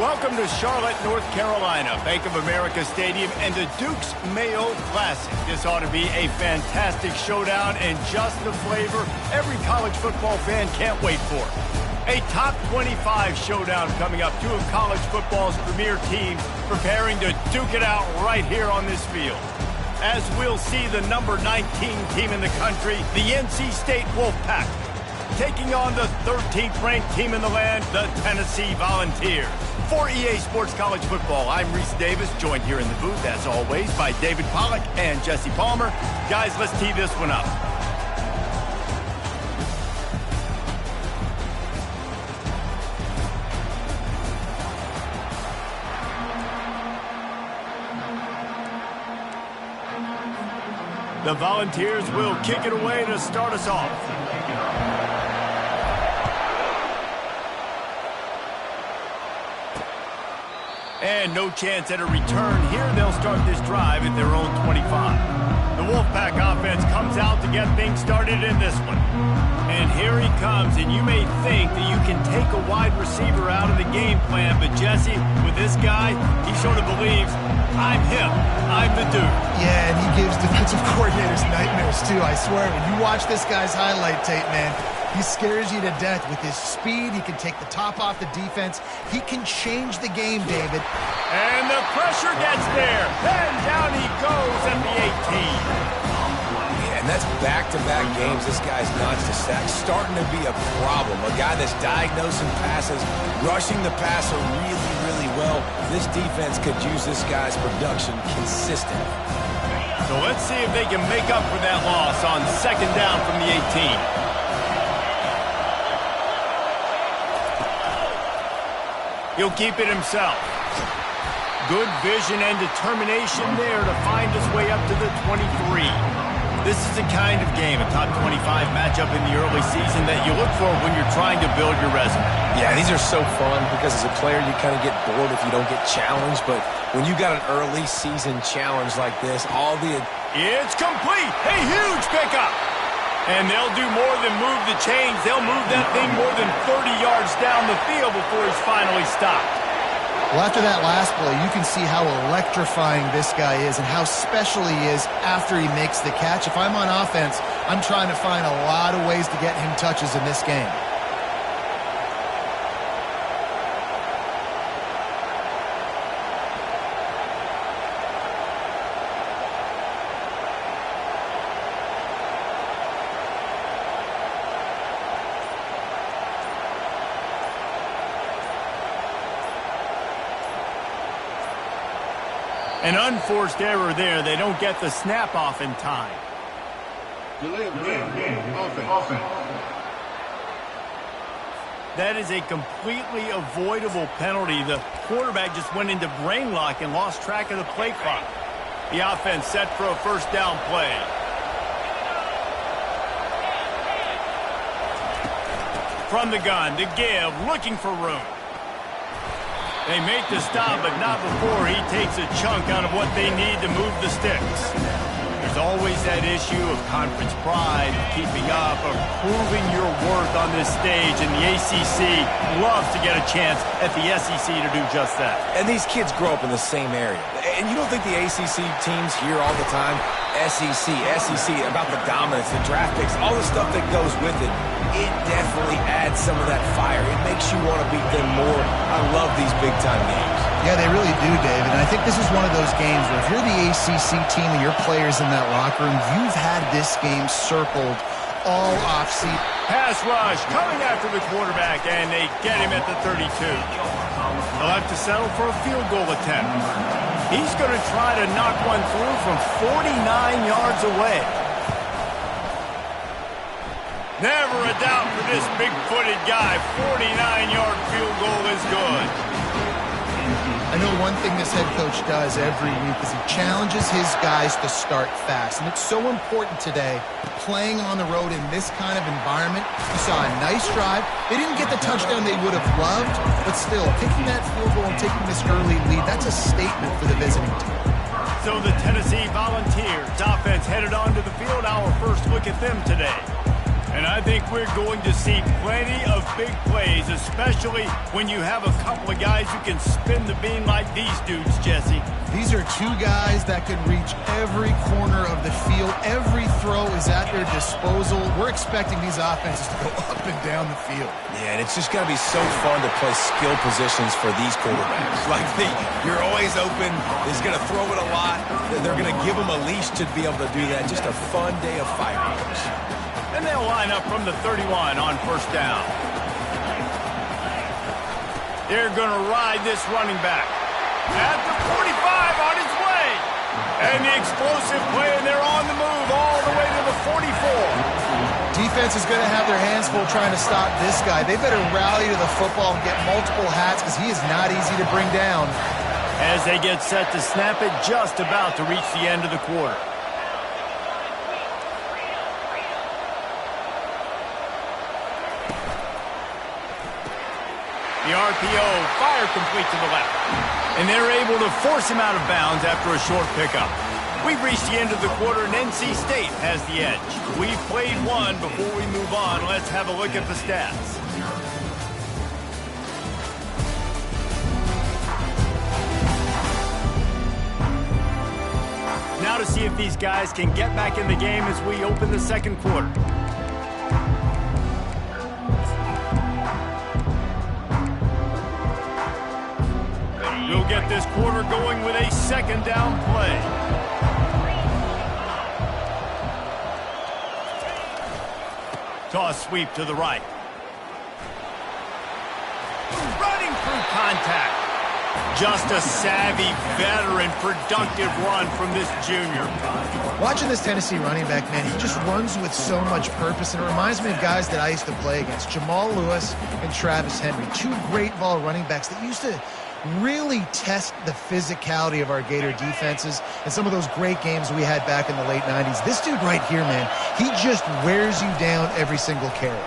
Welcome to Charlotte, North Carolina, Bank of America Stadium, and the Duke's Mayo Classic. This ought to be a fantastic showdown and just the flavor every college football fan can't wait for. A top 25 showdown coming up. Two of college football's premier teams preparing to duke it out right here on this field. As we'll see the number 19 team in the country, the NC State Wolfpack, taking on the 13th ranked team in the land, the Tennessee Volunteers. For EA Sports College Football, I'm Reese Davis, joined here in the booth, as always, by David Pollack and Jesse Palmer. Guys, let's tee this one up. The Volunteers will kick it away to start us off. And no chance at a return here. They'll start this drive at their own 25. The Wolfpack offense comes out to get things started in this one. And here he comes, and you may think that you can take a wide receiver out of the game plan, but Jesse, with this guy, he sort of believes, I'm him, I'm the dude. Yeah, and he gives defensive coordinators nightmares too, I swear. When you watch this guy's highlight tape, man, he scares you to death with his speed. He can take the top off the defense. He can change the game, David. And the pressure gets there. And down he goes at the 18. And that's back-to-back games. This guy's notched a sack, starting to be a problem. A guy that's diagnosing passes, rushing the passer really, really well. This defense could use this guy's production consistently. So let's see if they can make up for that loss on second down from the 18. He'll keep it himself. Good vision and determination there to find his way up to the 23. This is the kind of game, a top 25 matchup in the early season, that you look for when you're trying to build your resume. Yeah, these are so fun because as a player you kind of get bored if you don't get challenged, but when you got an early season challenge like this, It's complete! A huge pickup! And they'll do more than move the chains. They'll move that thing more than 30 yards down the field before he's finally stopped. Well, after that last play, you can see how electrifying this guy is and how special he is after he makes the catch. If I'm on offense, I'm trying to find a lot of ways to get him touches in this game. An unforced error there. They don't get the snap off in time. Offense. That is a completely avoidable penalty. The quarterback just went into brain lock and lost track of the play clock. The offense set for a first down play. From the gun to give, looking for room. They make the stop, but not before he takes a chunk out of what they need to move the sticks. There's always that issue of conference pride, keeping up, of proving your worth on this stage, and the ACC loves to get a chance at the SEC to do just that. And these kids grow up in the same area. And you don't think the ACC teams hear all the time, SEC, about the dominance, the draft picks, all the stuff that goes with it. It definitely adds some of that fire. It makes you want to beat them more. I love these big-time games. Yeah, they really do, David. And I think this is one of those games where if you're the ACC team and your players in that locker room, you've had this game circled all offseason. Pass rush coming after the quarterback, and they get him at the 32. They'll have to settle for a field goal attempt. He's going to try to knock one through from 49 yards away. Never a doubt for this big-footed guy. 49-yard field goal is good. I know one thing this head coach does every week is he challenges his guys to start fast. And it's so important today, playing on the road in this kind of environment. You saw a nice drive. They didn't get the touchdown they would have loved, but still, taking that field goal and taking this early lead, that's a statement for the visiting team. So the Tennessee Volunteers offense headed onto the field. Our first look at them today. And I think we're going to see plenty of big plays, especially when you have a couple of guys who can spin the bean like these dudes, Jesse. These are two guys that can reach every corner of the field. Every throw is at their disposal. We're expecting these offenses to go up and down the field. Yeah, and it's just going to be so fun to play skill positions for these quarterbacks. Like, you're always open. He's going to throw it a lot. They're going to give him a leash to be able to do that. Just a fun day of fireworks. And they'll line up from the 31 on first down. They're going to ride this running back. At the 45 on his way. And the explosive play, and they're on the move all the way to the 44. Defense is going to have their hands full trying to stop this guy. They better rally to the football and get multiple hats because he is not easy to bring down. As they get set to snap it, just about to reach the end of the quarter. The RPO, fire complete to the left. And they're able to force him out of bounds after a short pickup. We've reached the end of the quarter, and NC State has the edge. We've played one. Before we move on, let's have a look at the stats. Now to see if these guys can get back in the game as we open the second quarter. We'll get this quarter going with a second down play. Toss sweep to the right. Running through contact. Just a savvy, veteran, productive run from this junior. Watching this Tennessee running back, man, he just runs with so much purpose, and it reminds me of guys that I used to play against, Jamal Lewis and Travis Henry, two great ball running backs that used to really test the physicality of our Gator defenses and some of those great games we had back in the late 90s. This dude right here, man, he just wears you down every single carry.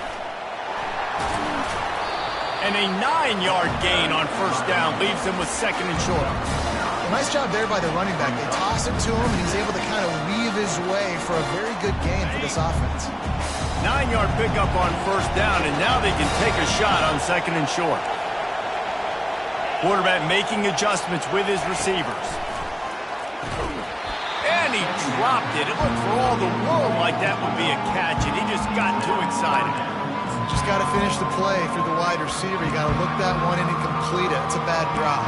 And a 9-yard gain on first down leaves him with second and short. A nice job there by the running back. They toss it to him, and he's able to kind of weave his way for a very good gain for this offense. 9-yard pickup on first down, and now they can take a shot on second and short. Quarterback making adjustments with his receivers. And he dropped it. It looked for all the world like that would be a catch, and he just got too excited. Just got to finish the play through the wide receiver. You got to look that one in and complete it. It's a bad drop.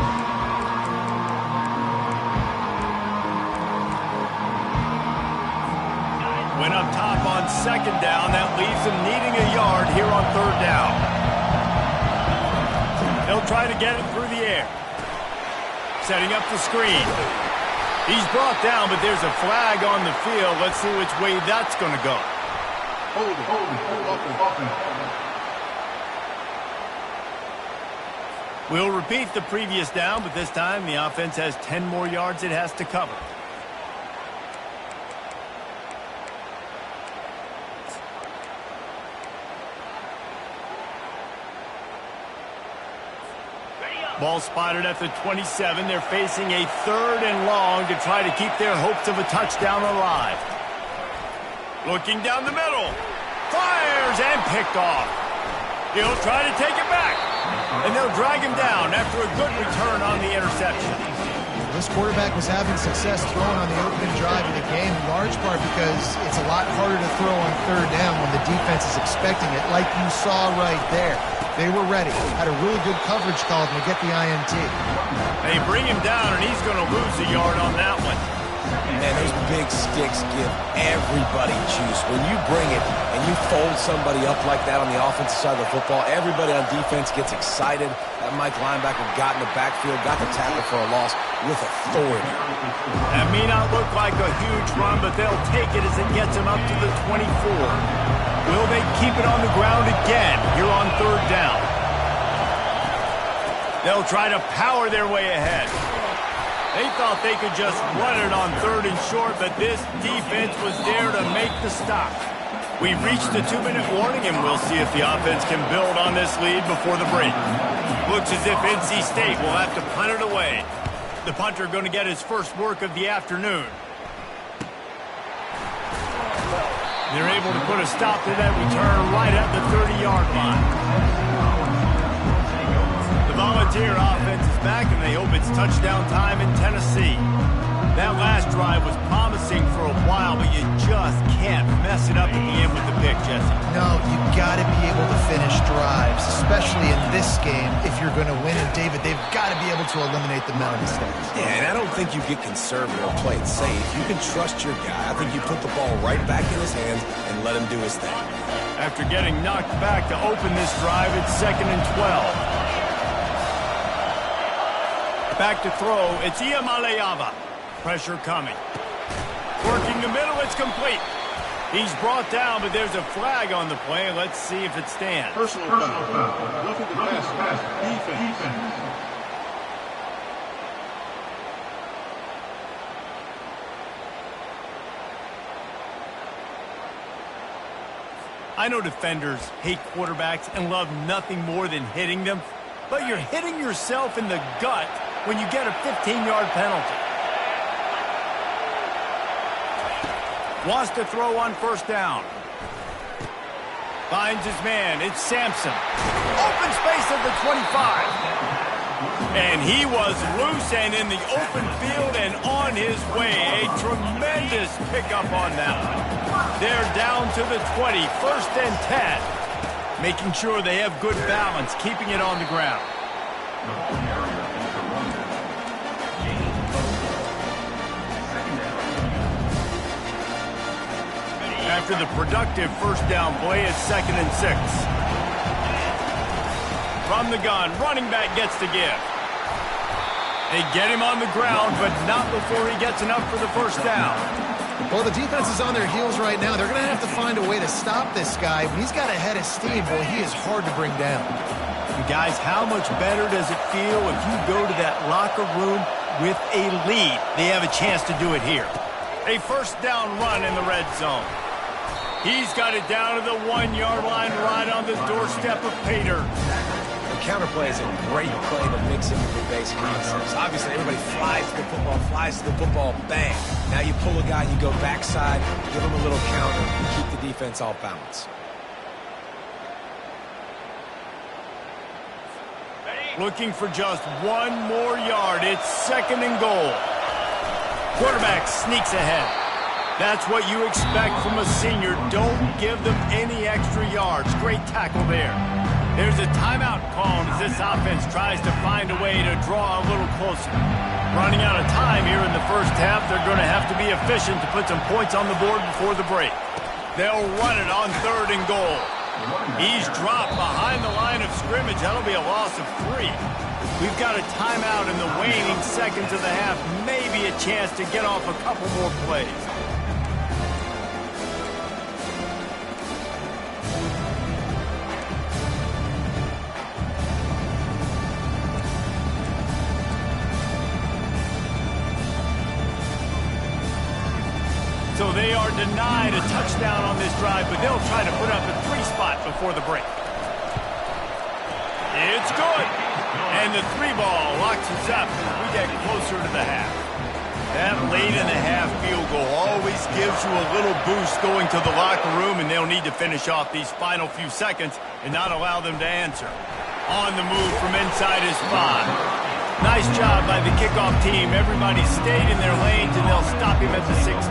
Went up top on second down. That leaves him needing a yard here on third down. They'll try to get it through the air. Setting up the screen. He's brought down, but there's a flag on the field. Let's see which way that's going to go. Hold it. We'll repeat the previous down, but this time the offense has 10 more yards it has to cover. Ball spotted at the 27. They're facing a third and long to try to keep their hopes of a touchdown alive. Looking down the middle. Fires and picked off. He'll try to take it back. And they'll drag him down after a good return on the interception. This quarterback was having success throwing on the opening drive of the game, in large part because it's a lot harder to throw on third down when the defense is expecting it, like you saw right there. They were ready. Had a really good coverage call to get the INT. They bring him down, and he's going to lose a yard on that one. Man, those big sticks give everybody juice. When you bring it and you fold somebody up like that on the offensive side of the football, everybody on defense gets excited. That Mike linebacker got in the backfield, got the tackle for a loss with authority. That may not look like a huge run, but they'll take it as it gets them up to the 24. Will they keep it on the ground again here on third down? They'll try to power their way ahead. They thought they could just run it on third and short, but this defense was there to make the stop. We've reached the 2-minute warning, and we'll see if the offense can build on this lead before the break. Looks as if NC State will have to punt it away. The punter going to get his first work of the afternoon. They're able to put a stop to that return right at the 30-yard line. The Volunteer offense is back, and they hope it's touchdown time in Tennessee. That last drive was promising for a while, but you just can't mess it up at the end with the pick, Jesse. No, you got to be able to finish drives, especially in this game if you're going to win. And, David, they've got to be able to eliminate the mental mistakes. Yeah, and I don't think you get conservative or play it safe. You can trust your guy. I think you put the ball right back in his hands and let him do his thing. After getting knocked back to open this drive, it's 2nd and 12. Back to throw, it's Iamaleava. Pressure coming. Working the middle, it's complete. He's brought down, but there's a flag on the play. Let's see if it stands. Personal foul. Roughing the pass. Defense. I know defenders hate quarterbacks and love nothing more than hitting them, but you're hitting yourself in the gut when you get a 15-yard penalty. Wants to throw on first down. Finds his man. It's Sampson. Open space at the 25. And he was loose and in the open field and on his way. A tremendous pickup on that one. They're down to the 20. 1st and 10. Making sure they have good balance, keeping it on the ground. After the productive first down play, it's 2nd and 6. From the gun, running back gets to give. They get him on the ground, but not before he gets enough for the first down. Well, the defense is on their heels right now. They're going to have to find a way to stop this guy. When he's got a head of steam, boy, he is hard to bring down. And guys, how much better does it feel if you go to that locker room with a lead? They have a chance to do it here. A first down run in the red zone. He's got it down to the 1-yard line right on the doorstep of Pater. The counterplay is a great play to mix in with your base concepts. Obviously, everybody flies to the football, bang. Now you pull a guy, you go backside, give him a little counter, keep the defense off balance. Looking for just one more yard. It's 2nd and goal. Quarterback sneaks ahead. That's what you expect from a senior. Don't give them any extra yards. Great tackle there. There's a timeout called as this offense tries to find a way to draw a little closer. Running out of time here in the first half, they're going to have to be efficient to put some points on the board before the break. They'll run it on 3rd and goal. He's dropped behind the line of scrimmage. That'll be a loss of 3. We've got a timeout in the waning seconds of the half. Maybe a chance to get off a couple more plays. So they are denied a touchdown on this drive, but they'll try to put up a 3 spot before the break. It's good. And the 3 ball locks us up as we get closer to the half. That late in the half field goal always gives you a little boost going to the locker room, and they'll need to finish off these final few seconds and not allow them to answer. On the move from inside his 5. Nice job by the kickoff team. Everybody stayed in their lanes, and they'll stop him at the 16.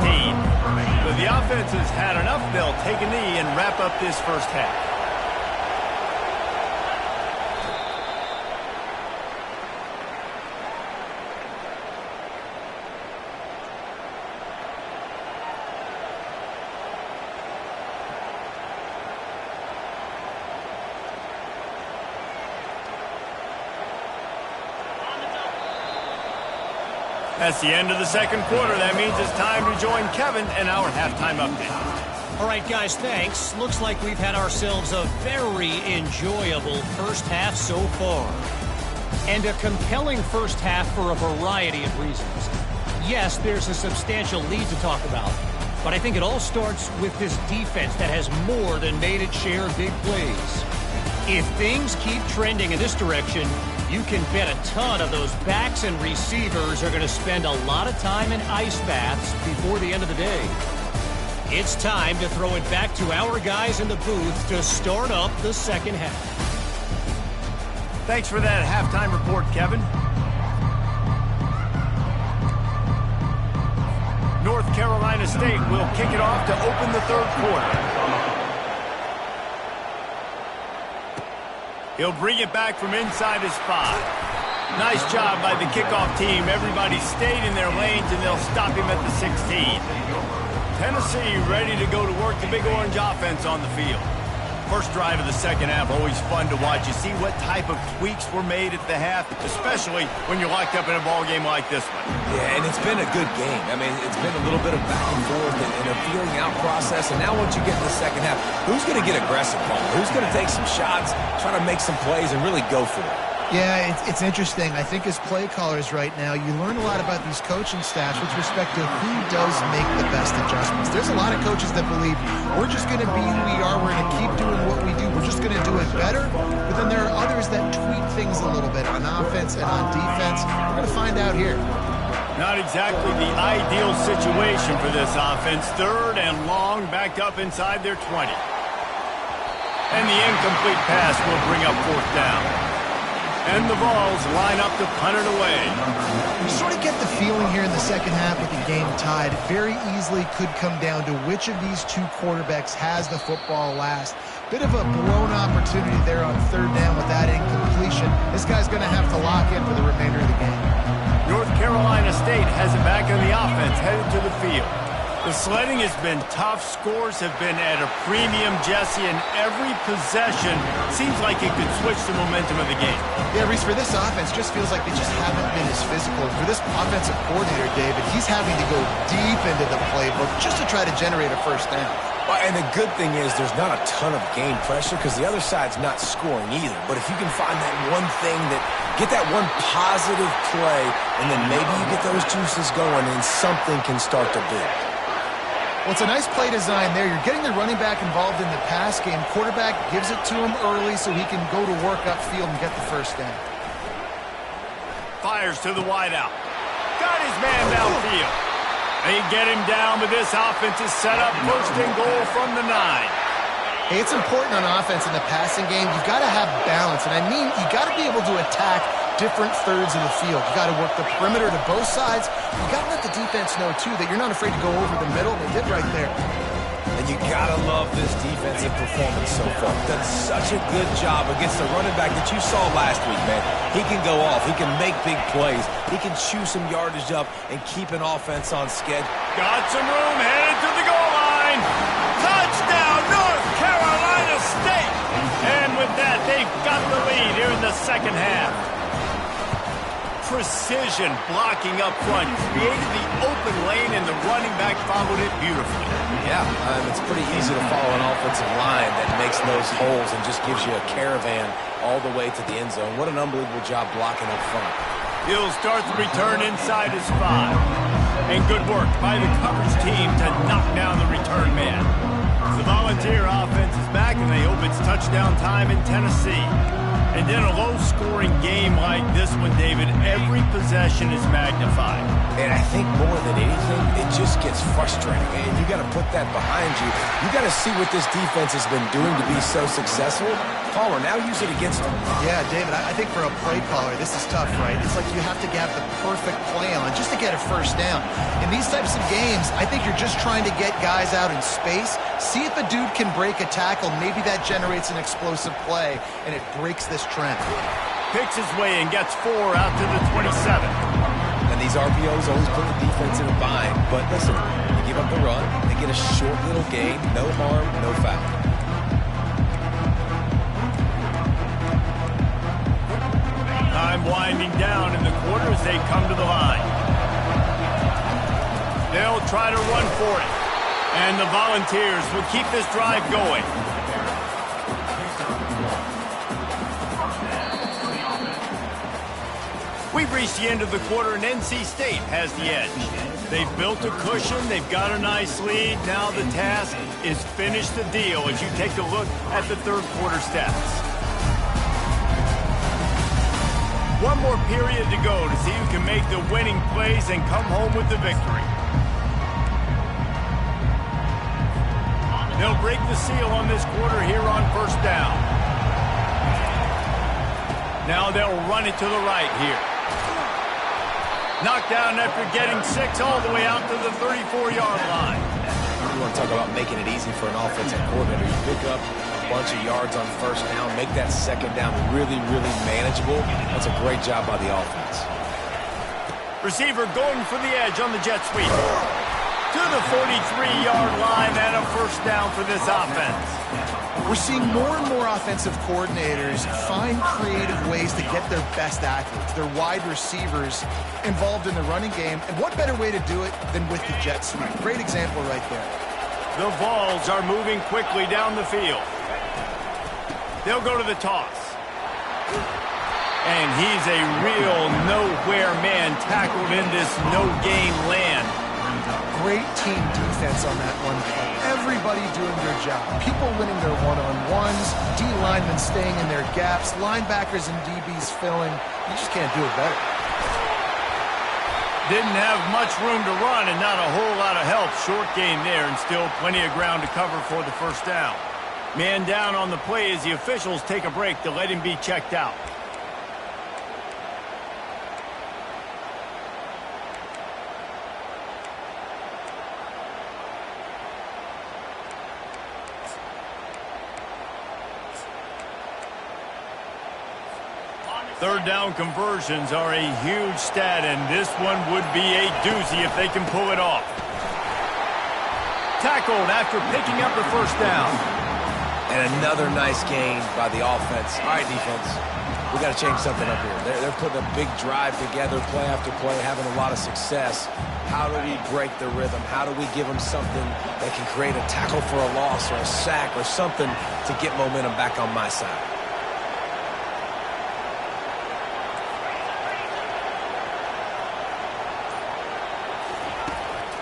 But the offense has had enough. They'll take a knee and wrap up this first half. That's the end of the second quarter. That means it's time to join Kevin in our halftime update. All right, guys, thanks. Looks like we've had ourselves a very enjoyable first half so far. And a compelling first half for a variety of reasons. Yes, there's a substantial lead to talk about, but I think it all starts with this defense that has more than made its share of big plays. If things keep trending in this direction, you can bet a ton of those backs and receivers are going to spend a lot of time in ice baths before the end of the day. It's time to throw it back to our guys in the booth to start up the second half. Thanks for that halftime report, Kevin. North Carolina State will kick it off to open the third quarter. He'll bring it back from inside his 5. Nice job by the kickoff team. Everybody stayed in their lanes, and they'll stop him at the 16. Tennessee ready to go to work the Big Orange offense on the field. First drive of the second half, always fun to watch. You see what type of tweaks were made at the half, especially when you're locked up in a ball game like this one. Yeah, and it's been a good game. I mean, it's been a little bit of back and forth and a feeling out process. And now once you get to the second half, who's going to get aggressive, Paul? Who's going to take some shots, try to make some plays, and really go for it? Yeah, it's interesting. I think as play callers right now, you learn a lot about these coaching staffs with respect to who does make the best adjustments. There's a lot of coaches that believe we're just going to be who we are. We're going to keep doing what we do. We're just going to do it better. But then there are others that tweak things a little bit on offense and on defense. We're going to find out here. Not exactly the ideal situation for this offense. Third and long, backed up inside their 20. And the incomplete pass will bring up fourth down. And the Vols line up to punt it away. You sort of get the feeling here in the second half with the game tied. It very easily could come down to which of these two quarterbacks has the football last. Bit of a blown opportunity there on third down with that incompletion. This guy's going to have to lock in for the remainder of the game. North Carolina State has it back on the offense, headed to the field. The sledding has been tough. Scores have been at a premium, Jesse, and every possession seems like it could switch the momentum of the game. Yeah, Reese, for this offense, just feels like they just haven't been as physical. For this offensive coordinator, David, he's having to go deep into the playbook just to try to generate a first down. Well, and the good thing is there's not a ton of game pressure because the other side's not scoring either. But if you can find that one thing get that one positive play, and then maybe you get those juices going and something can start to build. Well, it's a nice play design there. You're getting the running back involved in the pass game. Quarterback gives it to him early so he can go to work upfield and get the first down. Fires to the wideout. Got his man downfield. They get him down, but this offense is set up first and goal from the 9. Hey, it's important on offense in the passing game. You've got to have balance, and I mean you got to be able to attack different thirds of the field. You got to work the perimeter to both sides. You got to let the defense know, too, that you're not afraid to go over the middle. They did right there. And you got to love this defensive performance so far. Done such a good job against the running back that you saw last week, man. He can go off. He can make big plays. He can chew some yardage up and keep an offense on schedule. Got some room, headed to the goal line. Touchdown, North Carolina State. And with that, they've got the lead here in the second half. Precision blocking up front created the open lane, and the running back followed it beautifully. Yeah, it's pretty easy to follow an offensive line that makes those holes and just gives you a caravan all the way to the end zone. What an unbelievable job blocking up front. He'll start the return inside his 5. And good work by the coverage team to knock down the return man. The Volunteer offense is back, and they hope it's touchdown time in Tennessee. And in a low-scoring game like this one, David, every possession is magnified. And I think more than anything, it just gets frustrating. And you got to put that behind you. You got to see what this defense has been doing to be so successful. Caller, now use it against them. Yeah, David, I think for a play caller, this is tough, right? It's like you have to have the perfect play on just to get a first down. In these types of games, I think you're just trying to get guys out in space, see if a dude can break a tackle. Maybe that generates an explosive play, and it breaks this trend. Picks his way and gets 4 out to the 27. And these RPOs always put the defense in a bind. But listen, you give up the run, they get a short little gain, no harm, no foul. Time winding down in the quarter as they come to the line. They'll try to run for it. And the Volunteers will keep this drive going. We've reached the end of the quarter, and NC State has the edge. They've built a cushion. They've got a nice lead. Now the task is finish the deal as you take a look at the third quarter stats. One more period to go to see who can make the winning plays and come home with the victory. They'll break the seal on this quarter here on first down. Now they'll run it to the right here. Knocked down after getting 6 all the way out to the 34-yard line. You want to talk about making it easy for an offensive coordinator. You pick up a bunch of yards on first down, make that second down really, really manageable. That's a great job by the offense. Receiver going for the edge on the jet sweep. To the 43-yard line and a first down for this offense. We're seeing more and more offensive coordinators find creative ways to get their best athletes, their wide receivers, involved in the running game. And what better way to do it than with the jet sweep? Great example right there. The Vols are moving quickly down the field. They'll go to the toss. And he's a real nowhere man tackled in this no-gain land. Great team defense on that one play. Everybody doing their job. People winning their one-on-ones, D-linemen staying in their gaps, linebackers and DBs filling. You just can't do it better. Didn't have much room to run and not a whole lot of help. Short gain there and still plenty of ground to cover for the first down. Man down on the play as the officials take a break to let him be checked out. Third down conversions are a huge stat, and this one would be a doozy if they can pull it off. Tackled after picking up the first down. And another nice gain by the offense. All right, defense, we got to change something up here. They're putting a big drive together, play after play, having a lot of success. How do we break the rhythm? How do we give them something that can create a tackle for a loss or a sack or something to get momentum back on my side?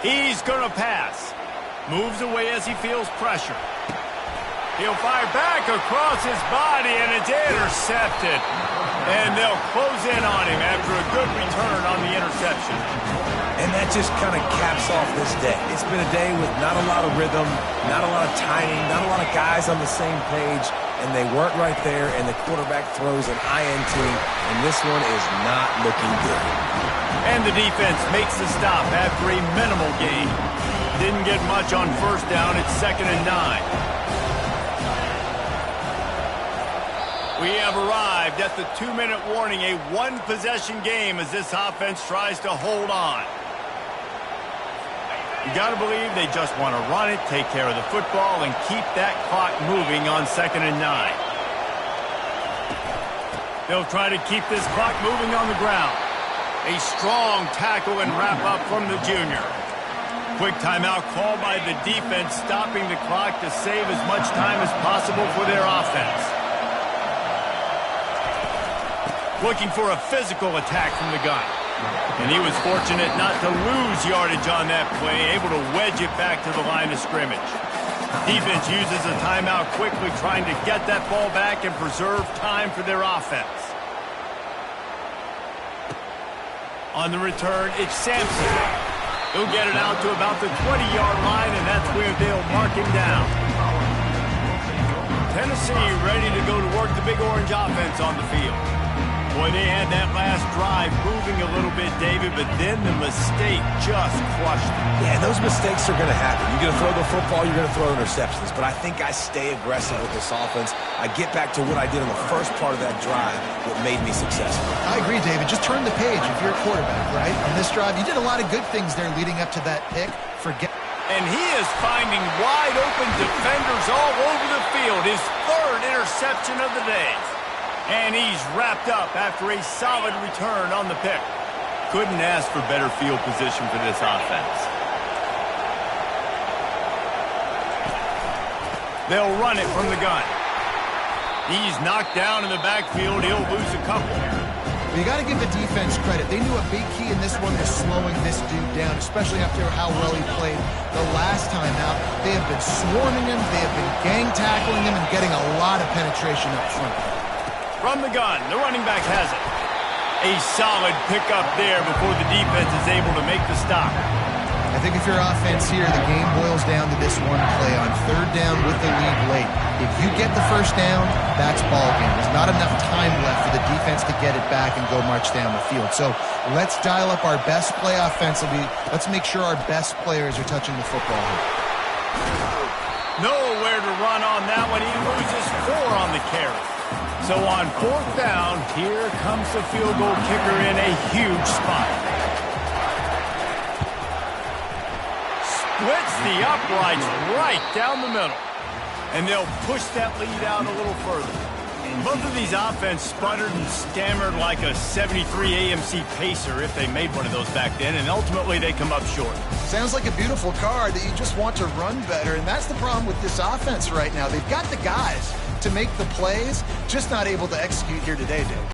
He's going to pass. Moves away as he feels pressure. He'll fire back across his body, and it's intercepted. And they'll close in on him after a good return on the interception. And that just kind of caps off this day. It's been a day with not a lot of rhythm, not a lot of timing, not a lot of guys on the same page, and they weren't right there, and the quarterback throws an INT, and this one is not looking good. And the defense makes the stop after a minimal gain. Didn't get much on first down. It's 2nd and 9. We have arrived at the 2-minute warning, a one-possession game as this offense tries to hold on. You got to believe they just want to run it, take care of the football, and keep that clock moving on 2nd and 9. They'll try to keep this clock moving on the ground. A strong tackle and wrap-up from the junior. Quick timeout called by the defense, stopping the clock to save as much time as possible for their offense. Looking for a physical attack from the gun. And he was fortunate not to lose yardage on that play, able to wedge it back to the line of scrimmage. Defense uses a timeout quickly, trying to get that ball back and preserve time for their offense. On the return, it's Sampson. He'll get it out to about the 20-yard line, and that's where they'll mark him down. Tennessee ready to go to work the Big Orange offense on the field. Boy, they had that last drive moving a little bit, David, but then the mistake just crushed them. Yeah, those mistakes are going to happen. You're going to throw the football, you're going to throw interceptions, but I think I stay aggressive with this offense. I get back to what I did in the first part of that drive, what made me successful. I agree, David. Just turn the page if you're a quarterback, right? On this drive, you did a lot of good things there leading up to that pick. And he is finding wide open defenders all over the field. His 3rd interception of the day. And he's wrapped up after a solid return on the pick. Couldn't ask for better field position for this offense. They'll run it from the gun. He's knocked down in the backfield. He'll lose a couple. But you got to give the defense credit. They knew a big key in this one was slowing this dude down, especially after how well he played the last time out. They have been swarming him. They have been gang tackling him and getting a lot of penetration up front. From the gun, the running back has it. A solid pickup there before the defense is able to make the stop. I think if you're offense here, the game boils down to this one play on third down with the lead late. If you get the first down, that's ball game. There's not enough time left for the defense to get it back and go march down the field. So let's dial up our best play offensively. Let's make sure our best players are touching the football here. Nowhere to run on that one. He loses 4 on the carry. So on fourth down, here comes the field goal kicker in a huge spot. Splits the uprights right down the middle. And they'll push that lead out a little further. Both of these offense sputtered and stammered like a 73 AMC Pacer if they made one of those back then, and ultimately they come up short. Sounds like a beautiful car that you just want to run better, and that's the problem with this offense right now. They've got the guys to make the plays, just not able to execute here today, Dave.